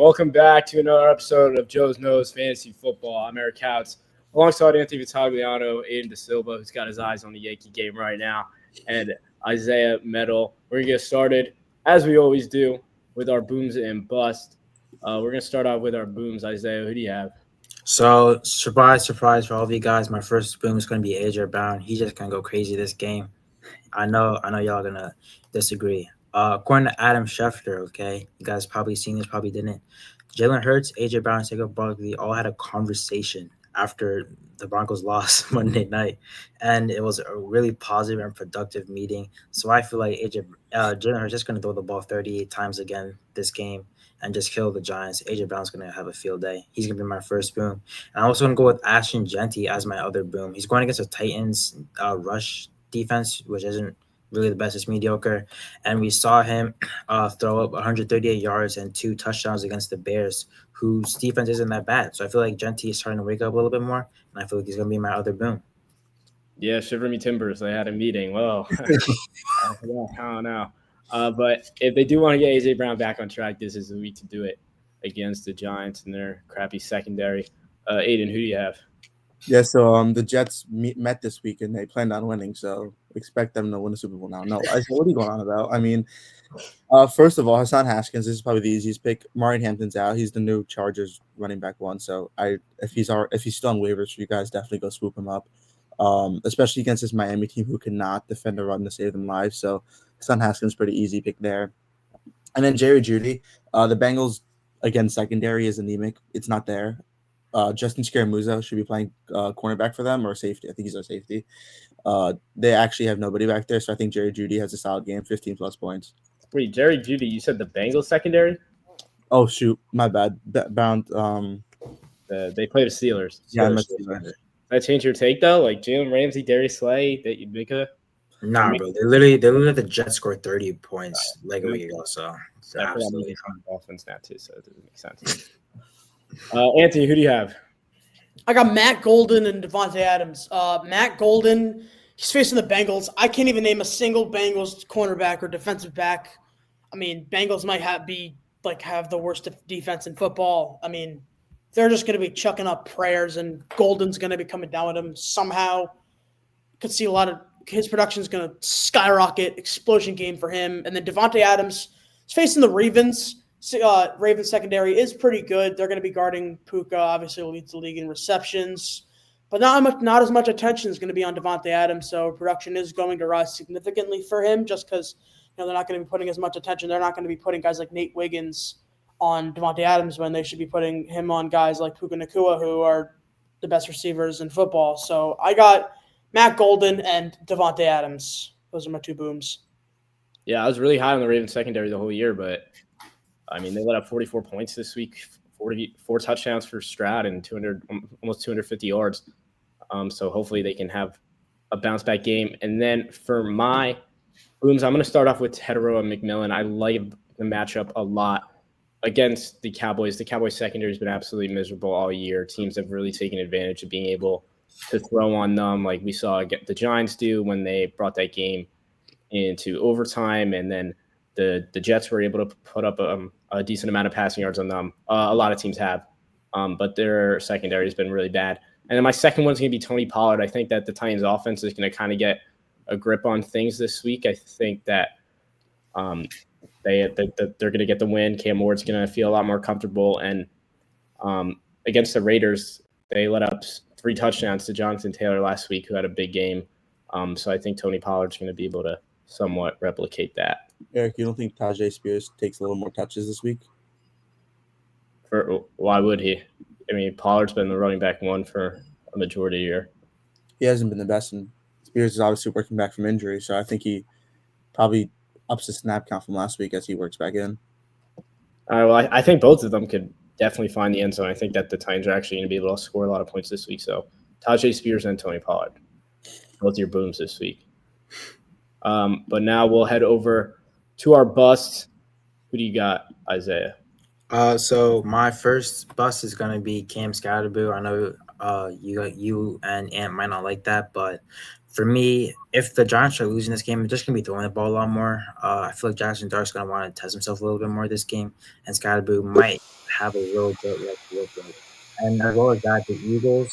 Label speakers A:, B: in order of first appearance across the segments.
A: Welcome back to another episode of Joe's Nose Fantasy Football. I'm Eric Couts, alongside Anthony Vitagliano, Aiden De Silva, who's got his eyes on the Yankee game right now, and Isaiah Medal. We're going to get started, as we always do, with our booms and busts. We're going to start off with our booms. Isaiah, who do you have?
B: So, surprise for all of you guys. My first boom is going to be AJ Brown. He's just going to go crazy this game. I know y'all going to disagree. According to Adam Schefter, okay, you guys probably seen this, probably didn't. Jalen Hurts, AJ Brown, and Saquon Barkley all had a conversation after the Broncos lost Monday night, and it was a really positive and productive meeting. So I feel like Jalen Hurts is just going to throw the ball 38 times again this game and just kill the Giants. AJ Brown's going to have a field day. He's going to be my first boom. And I'm also going to go with Ashton Jeanty as my other boom. He's going against the Titans rush defense, which isn't really the best. It's mediocre. And we saw him throw up 138 yards and 2 touchdowns against the Bears, whose defense isn't that bad. So I feel like Jeanty is starting to wake up a little bit more, and I feel like he's going to be my other boom.
A: Yeah, shiver me timbers. They had a meeting. Well, I don't know. But if they do want to get AJ Brown back on track, this is the week to do it against the Giants and their crappy secondary. Aiden, who do you have?
C: Yeah, so the Jets met this week and they planned on winning, so expect them to win the Super Bowl now. No, what are you going on about? I mean, first of all, Hassan Haskins, this is probably the easiest pick. Maureen Hampton's out. He's the new Chargers running back one. So if he's still on waivers, you guys definitely go swoop him up, especially against this Miami team who cannot defend the run to save them lives. So Hassan Haskins, pretty easy pick there. And then Jerry Jeudy, the Bengals, again, secondary is anemic. It's not there. Justin Scaramuzza should be playing cornerback for them or safety. I think he's a safety. They actually have nobody back there, so I think Jerry Jeudy has a solid game, 15-plus points.
A: Wait, Jerry Jeudy, you said the Bengals secondary?
C: Oh, shoot. My bad. Bound.
A: They play the Steelers.
C: Yeah,
A: Steelers. That change your take, though? Like Jalen Ramsey, Darius Slay, that you'd make a...
B: Nah, bro. They literally the Jets scored 30 points like a week ago, so it's absolutely fine.
A: Dolphins now, too, so it doesn't make sense. Anthony, who do you have?
D: I got Matt Golden and Devontae Adams. Matt Golden, he's facing the Bengals. I can't even name a single Bengals cornerback or defensive back. I mean, Bengals might have the worst defense in football. I mean, they're just going to be chucking up prayers, and Golden's going to be coming down with them somehow. Could see a lot of his production is going to skyrocket. Explosion game for him. And then Devontae Adams is facing the Ravens. Ravens secondary is pretty good. They're going to be guarding Puka, obviously leads the league in receptions, but not as much attention is going to be on Devontae Adams. So production is going to rise significantly for him, just because they're not going to be putting as much attention. They're not going to be putting guys like Nate Wiggins on Devontae Adams when they should be putting him on guys like Puka Nacua, who are the best receivers in football. So I got Matt Golden and Devontae Adams. Those are my two booms.
A: Yeah, I was really high on the Ravens secondary the whole year, but I mean, they let up 44 points this week, 44 touchdowns for Stroud and almost 250 yards. So hopefully they can have a bounce back game. And then for my booms, I'm going to start off with Hetero and McMillan. I like the matchup a lot against the Cowboys. The Cowboys secondary has been absolutely miserable all year. Teams have really taken advantage of being able to throw on them, like we saw the Giants do when they brought that game into overtime, and then the Jets were able to put up a decent amount of passing yards on them. A lot of teams have, but their secondary has been really bad. And then my second one's going to be Tony Pollard. I think that the Titans offense is going to kind of get a grip on things this week. I think that they're going to get the win. Cam Ward's going to feel a lot more comfortable. And against the Raiders, they let up 3 touchdowns to Jonathan Taylor last week, who had a big game. So I think Tony Pollard's going to be able to somewhat replicate that.
C: Eric, you don't think Tyjae Spears takes a little more touches this week?
A: Why would he? I mean, Pollard's been the running back one for a majority of the year.
C: He hasn't been the best, and Spears is obviously working back from injury, so I think he probably ups the snap count from last week as he works back in.
A: All right, well, I think both of them could definitely find the end zone. I think that the Titans are actually going to be able to score a lot of points this week. So Tyjae Spears and Tony Pollard, both your booms this week. But now we'll head over to our busts. Who do you got, Isaiah?
B: So my first bust is gonna be Cam Scatterboo. I know you and Ant might not like that, but For me, if the Giants are losing this game, they're just gonna be throwing the ball a lot more. I feel like Jackson Dart's gonna want to test himself a little bit more this game, and Scottaboo might have a little bit less to work with. And as well as that, the Eagles'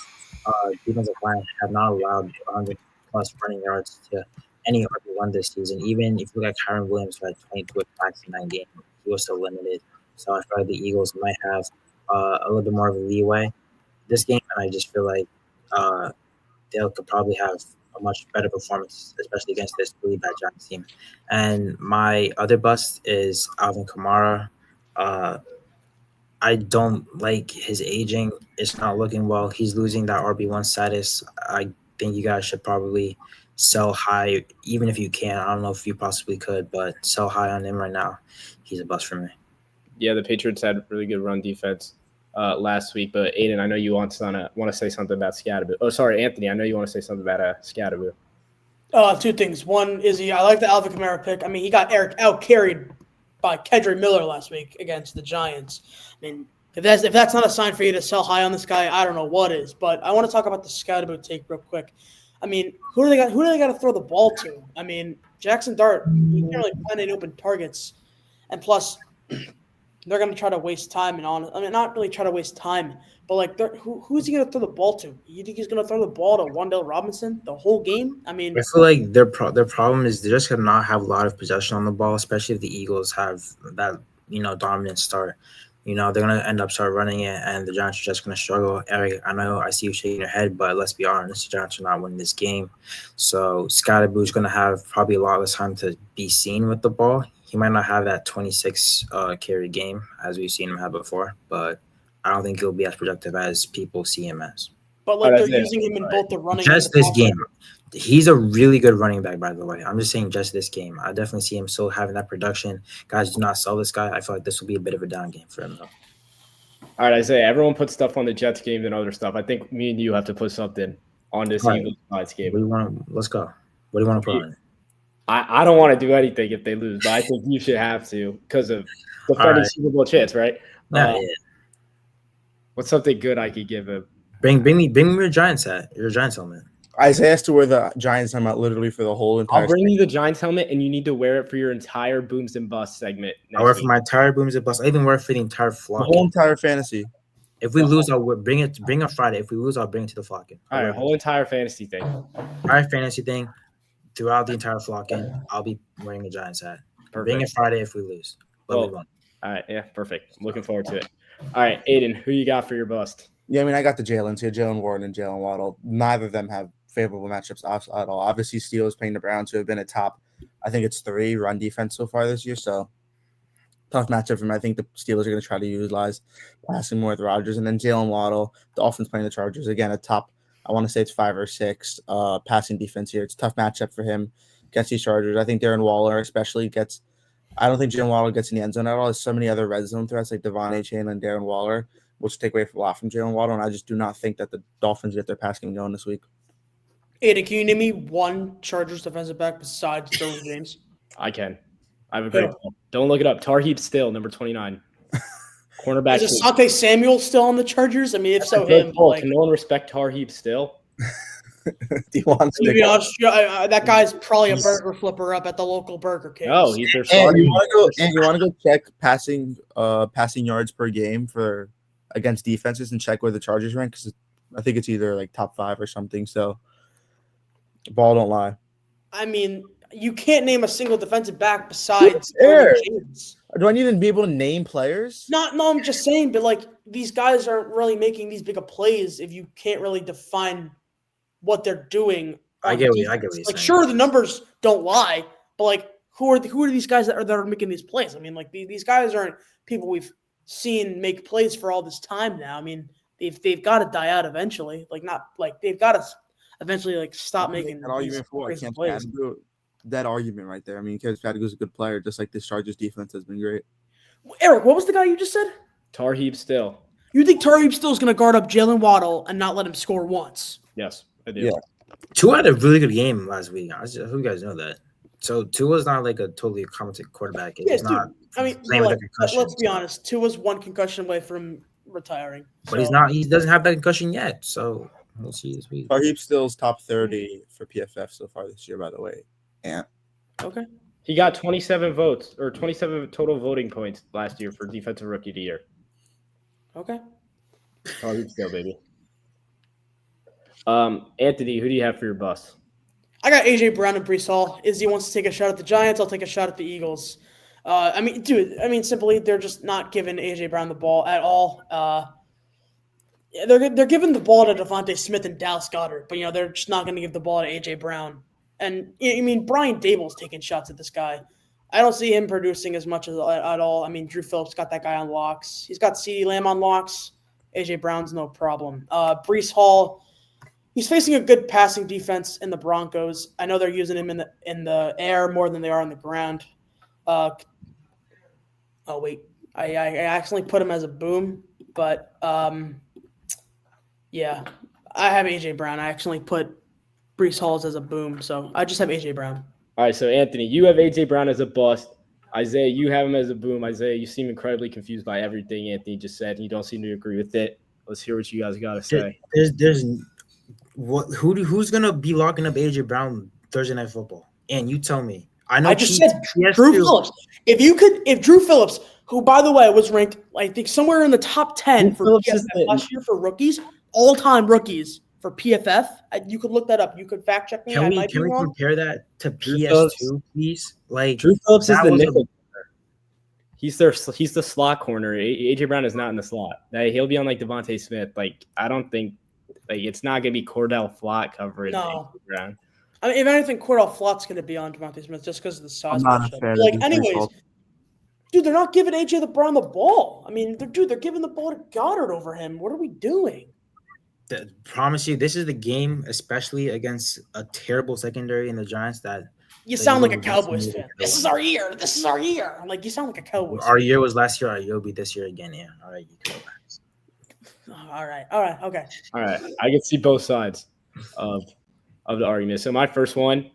B: defensive line have not allowed 100 plus running yards to any RB1 this season. Even if you look at Kyron Williams, who had 22 attacks in 9 games, he was still limited. So I feel like the Eagles might have a little bit more of a leeway this game, and I just feel like they could probably have a much better performance, especially against this really bad Giants team. And my other bust is Alvin Kamara. I don't like his aging. It's not looking well. He's losing that RB1 status. I think you guys should probably sell high, even if you can. I don't know if you possibly could, but sell high on him right now. He's a bust for me.
A: Yeah, the Patriots had really good run defense last week, but Aiden, I know you want to say something about Scattaboo. Oh, sorry, Anthony, I know you want to say something about Scattaboo.
D: Two things. One is I like the Alvin Kamara pick. I mean, he got out carried by Kedre Miller last week against the Giants. I mean, if that's not a sign for you to sell high on this guy, I don't know what is. But I want to talk about the Scattaboo take real quick. I mean, who do they got to throw the ball to? I mean, Jackson Dart, he can't really find any open targets, and plus, they're going to try to waste time not really try to waste time, but like, who's he going to throw the ball to? You think he's going to throw the ball to Wan'Dale Robinson the whole game? I mean,
B: I feel like their problem is they're just going to not have a lot of possession on the ball, especially if the Eagles have that dominant start. They're going to end up start running it, and the Giants are just going to struggle. Eric, I know I see you shaking your head, but let's be honest, the Giants are not winning this game. So Scottaboo is going to have probably a lot less time to be seen with the ball. He might not have that 26 carry game as we've seen him have before, but I don't think he'll be as productive as people see him as.
D: But like they're using him in both the running.
B: Just this game, he's a really good running back. By the way, I'm just saying just this game. I definitely see him still having that production. Guys, do not sell this guy. I feel like this will be a bit of a down game for him though.
A: All right, Isaiah. Everyone puts stuff on the Jets game and other stuff. I think me and you have to put something on this Eagles Giants game.
B: Let's go. What do you want to put on it?
A: I don't want to do anything if they lose, but I think you should have to because of the defending Super Bowl chance, right?
B: Yeah.
A: What's something good I could give him?
B: Bring me your Giants hat, your Giants helmet.
C: Isaiah has to wear the Giants helmet literally for the whole entire.
A: I'll bring you the Giants helmet, and you need to wear it for your entire Booms and Busts segment.
B: I wear it for my entire Booms and Busts. I even wear it for the entire flock.
C: The whole entire fantasy.
B: If we lose, I'll bring it. Bring it Friday. If we lose, I'll bring it to the flocking.
A: All right, whole entire fantasy thing.
B: Entire fantasy thing. Throughout the entire flocking, I'll be wearing a Giants hat.
A: Perfect.
B: Bring it Friday if we lose. But we won't.
A: All right, yeah, perfect. I'm looking forward to it. All right, Aiden, who you got for your bust?
C: Yeah, I mean, I got the Jalen's here, Jalen Warren and Jalen Waddle. Neither of them have favorable matchups at all. Obviously, Steelers playing the Browns, who have been a top, I think it's 3 run defense so far this year. So tough matchup for him. I think the Steelers are going to try to utilize passing more with Rodgers. And then Jalen Waddle, Dolphins playing the Chargers. Again, a top, I want to say it's 5 or 6 passing defense here. It's a tough matchup for him against these Chargers. I think Darren Waller especially gets – I don't think Jalen Waddle gets in the end zone at all. There's so many other red zone threats like Devon Achane and Darren Waller, which take away a lot from Jalen Waddle. And I just do not think that the Dolphins get their pass game going this week.
D: Aiden, can you name me one Chargers defensive back besides Derwin James?
A: I can. I have a great call. Don't look it up. Tarheeb Still, number 29. Cornerback.
D: Is Asante Samuel still on the Chargers? I mean, if so, him.
A: Like, can no one respect Tarheeb Still?
D: To be honest, that guy's probably a burger flipper up at the local Burger King.
A: No, he's their
C: And
A: starter.
C: you want to go check passing yards per game for against defenses and check where the Chargers rank, because I think it's either like top 5 or something. So ball don't lie.
D: I mean, you can't name a single defensive back besides
C: Derwin
D: James.
C: Do I need to be able to name players?
D: No, I'm just saying, but like these guys aren't really making these big of plays if you can't really define what they're doing.
B: I get what you're
D: like,
B: saying.
D: sure, the numbers don't lie, but like, who are these guys that are making these plays? I mean, like these guys aren't people we've seen make plays for all this time now. I mean, they've got to die out eventually. Like not like they've got to eventually like stop making
C: that argument for I can't
D: plays.
C: that argument right there. I mean, Kevin Patagoo's a good player, just like this Chargers defense has been great.
D: Eric, what was the guy you just said?
A: Tarheeb Still.
D: You think Tarheeb Still is going to guard up Jalen Waddle and not let him score once?
A: Yes, I do.
C: Yeah.
B: Tua had a really good game last week. I hope you guys know that. So Tua's not like a totally competent quarterback.
D: Yeah,
B: He's not.
D: I mean,
B: playing with
D: like,
B: a concussion,
D: let's be honest. Tua's one concussion away from retiring.
B: But he's not. He doesn't have that concussion yet. So We'll see this week.
C: Tarheeb Still's top 30 for PFF so far this year, by the way. Yeah.
D: Okay.
A: He got 27 votes or 27 total voting points last year for defensive rookie of the year.
D: Okay.
A: Tarheeb Still, baby. Anthony, who do you have for your bus?
D: I got AJ Brown and Brees Hall. Izzy wants to take a shot at the Giants. I'll take a shot at the Eagles. Simply they're just not giving AJ Brown the ball at all. They're giving the ball to Devontae Smith and Dallas Goedert, but they're just not going to give the ball to AJ Brown. And Brian Dable's taking shots at this guy. I don't see him producing as much at all. Drew Phillips got that guy on locks. He's got CeeDee Lamb on locks. AJ Brown's no problem. Brees Hall, he's facing a good passing defense in the Broncos. I know they're using him in the air more than they are on the ground. I accidentally put him as a boom, but yeah, I have AJ Brown. I accidentally put Brees Hall as a boom, so I just have AJ Brown.
A: All right, so Anthony, you have AJ Brown as a bust. Isaiah, you have him as a boom. Isaiah, you seem incredibly confused by everything Anthony just said, and you don't seem to agree with it. Let's hear what you guys got to say.
B: Who's gonna be locking up AJ Brown Thursday Night Football? And you tell me.
D: I just said Drew Phillips. If Drew Phillips, who by the way was ranked, I think somewhere in the top 10 for PFF last year for rookies, all-time rookies for PFF, you could look that up. You could fact check me.
B: Can we compare that to PS2, please? Like
A: Drew Phillips is the nickel. He's the slot corner. AJ Brown is not in the slot. He'll be on like Devontae Smith. Like I don't think it's not gonna be Cordell Flott covering.
D: No.
A: AJ Brown.
D: If anything, Cordell Flott's going to be on Devontae Smith just because of the size. Anyways, dude, they're not giving AJ Brown the ball. They're giving the ball to Goddard over him. What are we doing?
B: Promise you, this is the game, especially against a terrible secondary in the Giants. That
D: you sound like a Cowboys fan. This is our year. This is our year. You sound like a Cowboys.
B: Our year was last year. Our year will be this year again. Yeah. All right, you can relax.
D: All right. Okay.
A: All right. I can see both sides of the argument. So my first one,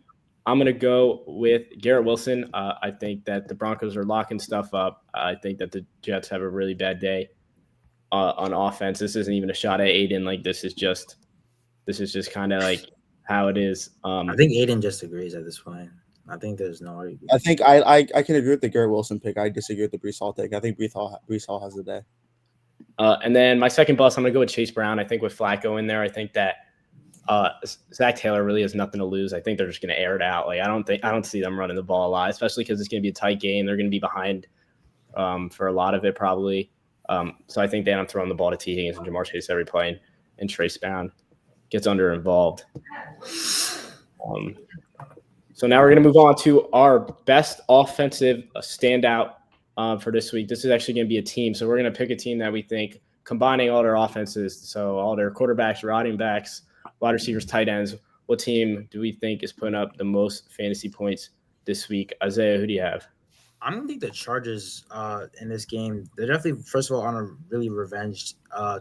A: I'm going to go with Garrett Wilson. I think that the Broncos are locking stuff up. I think that the Jets have a really bad day on offense. This isn't even a shot at Aiden. This is just kind of like how it is.
B: I think Aiden just agrees at this point. I think there's no argument.
C: I think I can agree with the Garrett Wilson pick. I disagree with the Brees Hall take. I think Brees Hall has the day.
A: And then my second bust, I'm going to go with Chase Brown. I think with Flacco in there, I think that Zach Taylor really has nothing to lose. I think they're just going to air it out. I don't see them running the ball a lot, especially because it's going to be a tight game. They're going to be behind for a lot of it probably. So I think they end up throwing the ball to T. Higgins and Jamar Chase every play, and Trace Brown gets under involved. So now we're going to move on to our best offensive standout for this week. This is actually going to be a team. So we're going to pick a team that we think combining all their offenses, so all their quarterbacks, running backs, wide receivers, tight ends. What team do we think is putting up the most fantasy points this week? Isaiah, who do you have?
B: I'm going to think the Chargers in this game, they're definitely, first of all, on a really revenge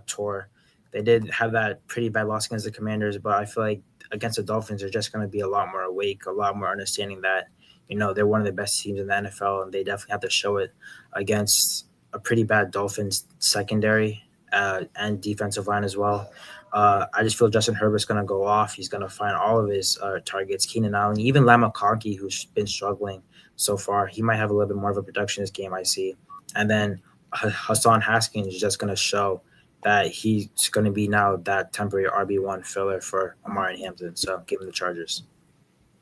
B: tour. They did have that pretty bad loss against the Commanders, but I feel like against the Dolphins, they're just going to be a lot more awake, a lot more understanding that, they're one of the best teams in the NFL, and they definitely have to show it against a pretty bad Dolphins secondary and defensive line as well. I just feel Justin Herbert's going to go off. He's going to find all of his targets. Keenan Allen, even Lamar Conkey, who's been struggling so far, he might have a little bit more of a production this game, I see. And then Hassan Haskins is just going to show that he's going to be now that temporary RB1 filler for Amari Hampton. So give him the Chargers.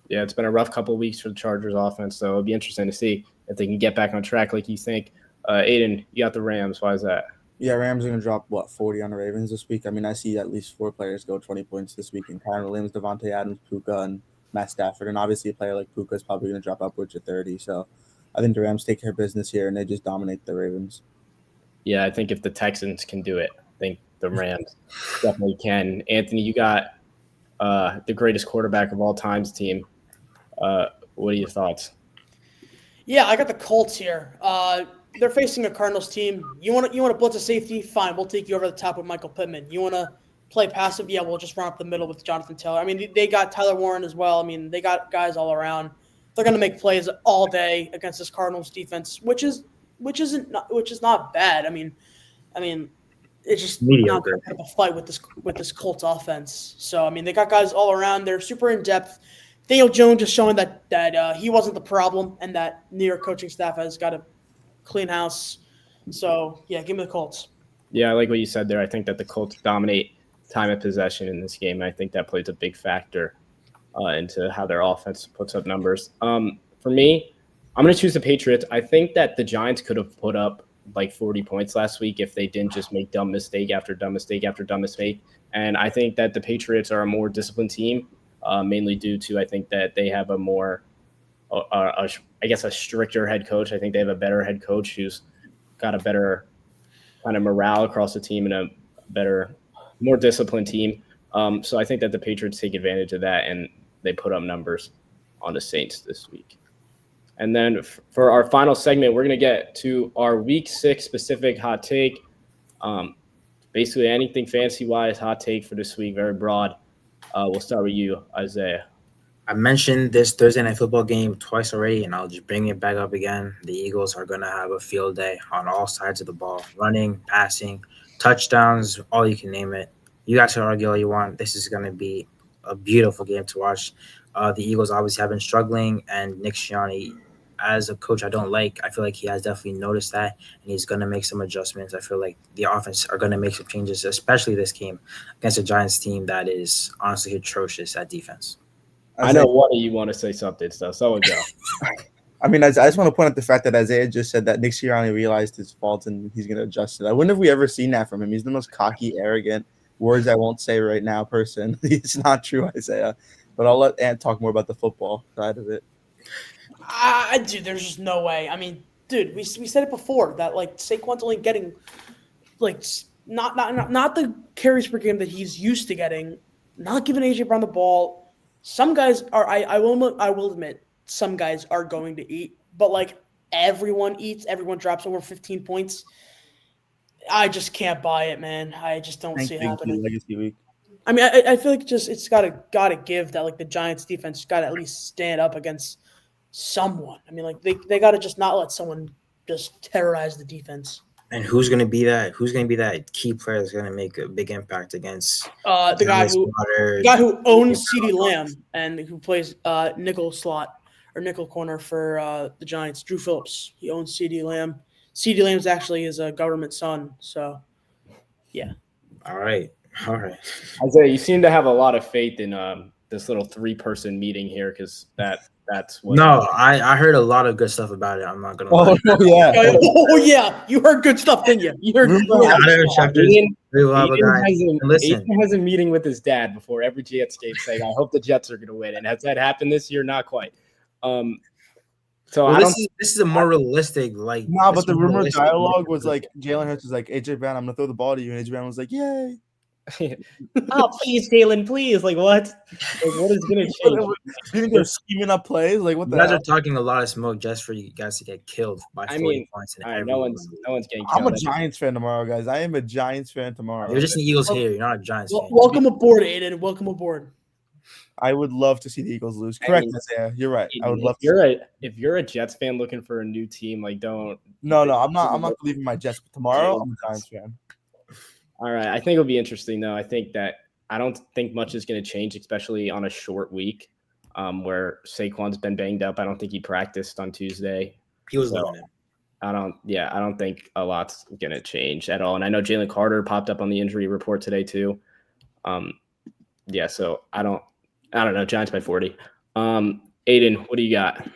A: Yeah, it's been a rough couple of weeks for the Chargers offense, so it'll be interesting to see if they can get back on track like you think. Aiden, you got the Rams. Why is that?
C: Yeah, Rams are going to drop, 40 on the Ravens this week? I see at least 4 players go 20 points this week in Kyren Williams, Devontae Adams, Puka, and Matt Stafford. And obviously a player like Puka is probably going to drop upwards of 30. So I think the Rams take care of business here, and they just dominate the Ravens.
A: Yeah, I think if the Texans can do it, I think the Rams definitely can. Anthony, you got the greatest quarterback of all times team. What are your thoughts?
D: Yeah, I got the Colts here. They're facing a Cardinals team. You want to blitz a safety? Fine, we'll take you over the top with Michael Pittman. You want to play passive? Yeah, we'll just run up the middle with Jonathan Taylor. They got Tyler Warren as well. They got guys all around. They're going to make plays all day against this Cardinals defense, which is not bad. it's just
B: Mediocre.
D: not going to fight with this Colts offense. So I mean, they got guys all around. They're super in depth. Daniel Jones just showing that he wasn't the problem, and that New York coaching staff has got a clean house. So yeah, give me the Colts.
A: Yeah, I like what you said there. I think that the Colts dominate time of possession in this game. I think that plays a big factor into how their offense puts up numbers. For me, I'm going to choose the Patriots. I think that the Giants could have put up like 40 points last week if they didn't just make dumb mistake after dumb mistake after dumb mistake. And I think that the Patriots are a more disciplined team, mainly due to I think that they have a more, I guess, a stricter head coach. I think they have a better head coach who's got a better kind of morale across the team and a better, more disciplined team. So I think that the Patriots take advantage of that and they put up numbers on the Saints this week. And then for our final segment, we're going to get to our Week 6 specific hot take. Basically, anything fantasy-wise, hot take for this week, very broad. We'll start with you, Isaiah.
B: I mentioned this Thursday Night Football game twice already, and I'll just bring it back up again. The Eagles are going to have a field day on all sides of the ball, running, passing, touchdowns, all you can name it. You guys can argue all you want. This is going to be a beautiful game to watch. The Eagles obviously have been struggling, and Nick Sirianni, as a coach I don't like, I feel like he has definitely noticed that, and he's going to make some adjustments. I feel like the offense are going to make some changes, especially this game against a Giants team that is honestly atrocious at defense.
A: I know one of you want to say something, so someone go.
C: I mean, I just want to point out the fact that Isaiah just said that Nick Sirianni realized his fault and he's going to adjust it. When have we ever seen that from him? He's the most cocky, arrogant, words I won't say right now person. It's not true, Isaiah. But I'll let Ant talk more about the football side of it.
D: Dude, there's just no way. I mean, dude, we said it before that like Saquon's only getting like not the carries per game that he's used to getting. Not giving AJ Brown the ball. Some guys are. I will admit some guys are going to eat, but like everyone eats. Everyone drops over 15 points. I just can't buy it, man. I just don't see it happening.
C: Legacy week.
D: I mean, I feel like it's gotta give that like the Giants defense got to at least stand up against someone. I mean, like they got to just not let someone just terrorize the defense.
B: And who's going to be that? Who's going to be that key player that's going to make a big impact against
D: the guy who owns CeeDee Lamb and who plays nickel slot or nickel corner for the Giants? Drew Phillips. He owns CeeDee Lamb. CeeDee Lamb's actually his government son. So, yeah.
B: All right.
A: Isaiah, you seem to have a lot of faith in this little 3-person meeting here because that's what.
B: No, I heard a lot of good stuff about it. I'm not gonna lie.
C: Yeah.
D: Oh yeah, you heard good stuff, didn't you? You heard.
A: Aiden has a meeting with his dad before every Jets game saying, "I hope the Jets are going to win." And has that happened this year? Not quite.
B: This is a more realistic like.
C: No, but the rumor dialogue was like Jalen Hurts was like AJ Brown, I'm gonna throw the ball to you, and AJ Brown was like, "Yay."
A: Oh, please, Jalen, please. Like, what? Like, what is going to change?
C: Do you think they're scheming up plays? Like, what the
B: You guys
C: hell?
B: are talking a lot of smoke just for you guys to get killed by 40 points.
A: No one's getting killed.
C: I'm a Giants fan tomorrow, guys. I am a Giants fan tomorrow.
B: You're just an Eagles hater. You're not a Giants fan.
D: Welcome aboard, Aiden. Welcome aboard.
C: I would love to see the Eagles lose. Correct, Isaiah. You're right. I would love to.
A: If you're a Jets fan looking for a new team, like don't.
C: No, I'm not leaving my Jets. But tomorrow, I'm a Giants fan.
A: All right. I think it'll be interesting, though. I don't think much is going to change, especially on a short week where Saquon's been banged up. I don't think he practiced on Tuesday.
B: He was limited.
A: I don't think a lot's going to change at all. And I know Jalen Carter popped up on the injury report today, too. So I don't know. Giants by 40. Aiden, what do you got?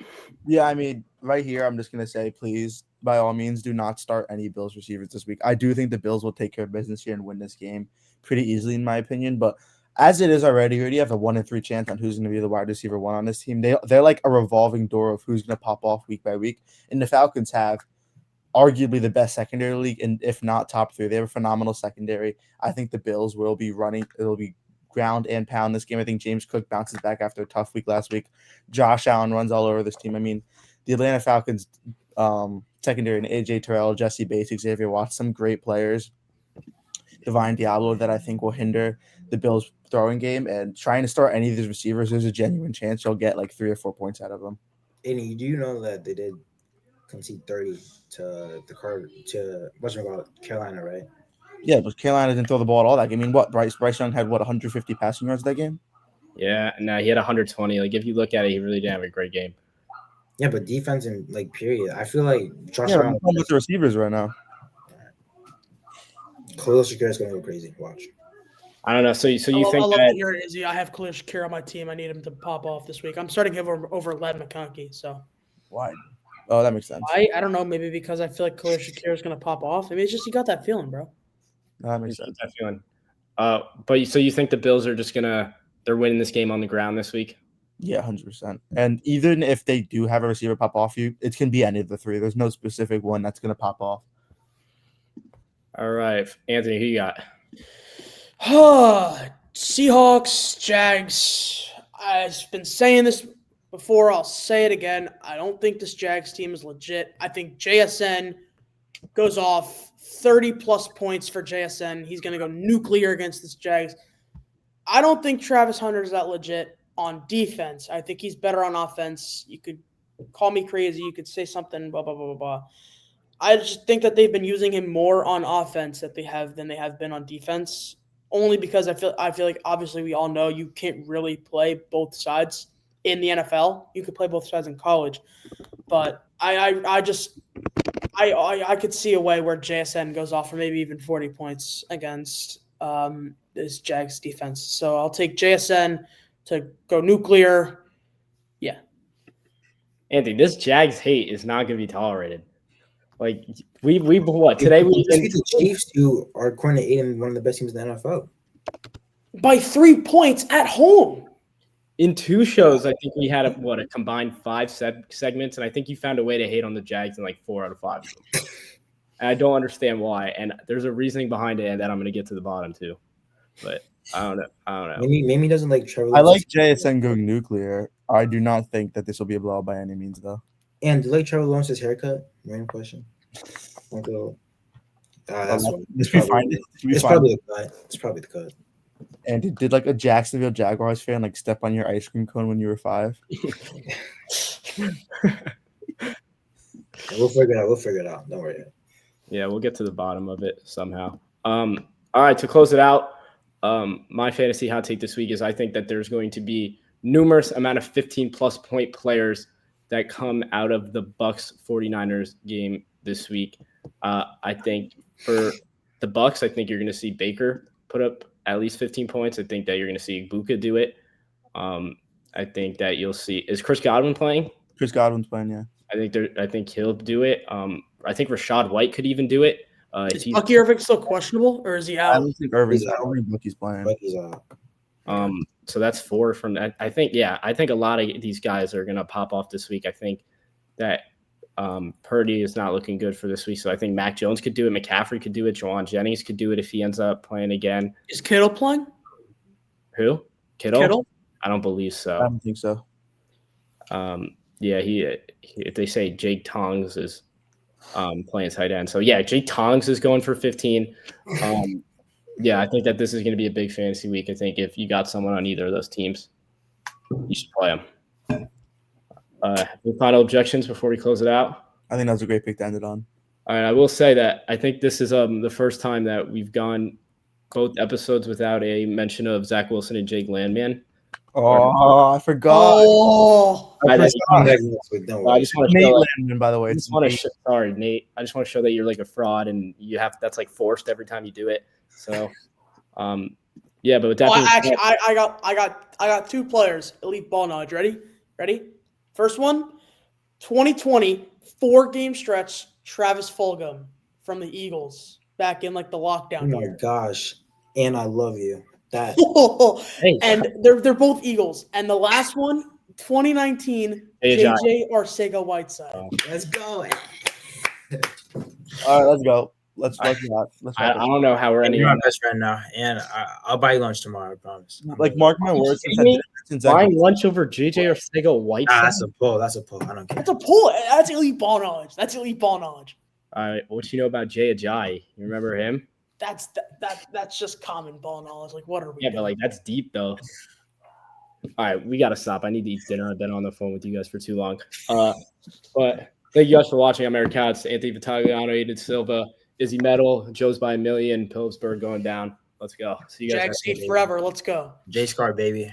C: Yeah, I mean, right here, I'm just going to say, please, by all means, do not start any Bills receivers this week. I do think the Bills will take care of business here and win this game pretty easily, in my opinion. But as it is already, you already have a 1 in 3 chance on who's going to be the wide receiver 1 on this team. They're like a revolving door of who's going to pop off week by week. And the Falcons have arguably the best secondary league, and if not top 3. They have a phenomenal secondary. I think the Bills will be running. It'll be ground and pound this game. I think James Cook bounces back after a tough week last week. Josh Allen runs all over this team. I mean, the Atlanta Falcons secondary and AJ Terrell, Jesse Bates, Xavier Watts, some great players. Divine Diablo that I think will hinder the Bills' throwing game, and trying to start any of these receivers, there's a genuine chance you'll get like 3 or 4 points out of them.
B: Andy, do you know that they did concede 30 to Carolina, right?
C: Yeah, but Carolina didn't throw the ball at all that game. I mean, what Bryce Young had 150 passing yards that game?
A: Yeah, no, he had 120. Like if you look at it, he really didn't have a great game.
B: Yeah, but defense and like period. I feel like Josh
C: Yeah, I'm
B: Allen,
C: talking about the receivers right now.
B: Khalil Shakir is going to go crazy. Watch.
A: I don't know. So you
D: I
A: think
D: love
A: that
D: to hear it, Izzy. I have Khalil Shakir on my team. I need him to pop off this week. I'm starting him over Led McConkey. So
C: Why? Oh, that makes sense.
D: I don't know. Maybe because I feel like Khalil Shakir is going to pop off. Maybe it's just you got that feeling, bro.
C: That makes sense.
A: that feeling? But so you think the Bills are just they're winning this game on the ground this week?
C: Yeah, 100%. And even if they do have a receiver pop off you, it can be any of the three. There's no specific one that's going to pop off.
A: All right, Anthony, who you got?
D: Seahawks, Jags. I've been saying this before. I'll say it again. I don't think this Jags team is legit. I think JSN goes off 30-plus points for JSN. He's going to go nuclear against this Jags. I don't think Travis Hunter is that legit on defense. I think he's better on offense. You could call me crazy. You could say something, blah, blah, blah, blah, blah. I just think that they've been using him more on offense than they have been on defense. Only because I feel like obviously we all know you can't really play both sides in the NFL. You could play both sides in college, but I could see a way where JSN goes off for maybe even 40 points against this Jags defense. So I'll take JSN to go nuclear. Yeah,
A: Anthony, this Jags hate is not going to be tolerated. Like we what today we
B: the Chiefs, who are according to Aiden one of the best teams in the NFL,
D: by 3 points at home.
A: In 2 shows, I think we had a combined 5 segments, and I think you found a way to hate on the Jags in like 4 out of 5. And I don't understand why, and there's a reasoning behind it, and that I'm going to get to the bottom too. But I don't know.
B: Maybe doesn't like Trevor.
C: I like JSN going nuclear. I do not think that this will be a blowout by any means, though.
B: And do you like Trevor Lawrence's haircut? Random question. That's one. It's probably the cut. It's probably the cut.
C: And did like a Jacksonville Jaguars fan like step on your ice cream cone when you were 5?
B: We'll figure it out. Don't worry.
A: Yeah, we'll get to the bottom of it somehow. All right, to close it out, my fantasy hot take this week is I think that there's going to be numerous amount of 15-plus point players that come out of the Bucs 49ers game this week. I think for the Bucs, I think you're going to see Baker put up at least 15 points. I think that you're going to see Buka do it. I think that you'll see – is Chris Godwin playing?
C: Chris Godwin's playing, yeah.
A: I think he'll do it. I think Rachaad White could even do it.
D: Is Bucky Irving still questionable, or is he out?
C: I don't think Irving's out. I don't think Bucky's playing.
B: Bucky's out.
A: So that's 4 from that. I think a lot of these guys are going to pop off this week. I think that Purdy is not looking good for this week. So I think Mac Jones could do it. McCaffrey could do it. Jawan Jennings could do it if he ends up playing again.
D: Is Kittle playing?
A: Who? Kittle?
D: Kittle?
A: I don't believe so.
C: I don't think so.
A: Yeah, he if they say Jake Tongs is playing tight end. So yeah, Jake Tongs is going for 15. Yeah, I think that this is going to be a big fantasy week. I think if you got someone on either of those teams, you should play them. Any final objections before we close it out?
C: I think that was a great pick to end it on.
A: All right, I will say that I think this is the first time that we've gone both episodes without a mention of Zach Wilson and Jake Landman.
C: Oh, I forgot.
D: Oh,
A: I just want to
C: Nate
A: show
C: Landman, by the way.
A: sorry, Nate. I just want to show that you're like a fraud, and that's like forced every time you do it. So, yeah, but with that
D: actually, I got 2 players. Elite ball knowledge. Ready? First one, 2020 4-game stretch. Travis Fulgham from the Eagles back in like the lockdown.
B: Oh my gosh! And I love you. That
D: and they're both Eagles. And the last one, 2019 JJ Arcega-Whiteside.
B: Let's go.
C: All right, let's go. Let's
A: I don't know how we're ending.
B: You're my best friend now, and I'll buy you lunch tomorrow. I promise.
C: Like, mark my words.
A: Buying lunch over JJ Arcega-Whiteside.
B: That's a pull. I don't care.
D: That's a pull. That's elite ball knowledge.
A: All right, what you know about Jay Ajayi? You remember him?
D: That's just common ball knowledge. Like, what are we?
A: Yeah,
D: doing?
A: but like that's deep though. All right, we gotta stop. I need to eat dinner. I've been on the phone with you guys for too long. But thank you guys for watching. I'm Eric Katz, Anthony Vitagliano, Aiden Silva, Izzy medal, Joe's by a million, Phillipsburg going down. Let's go. See you guys
D: Jag
A: next
D: State
A: week.
D: forever. Let's go.
B: J Scar, baby.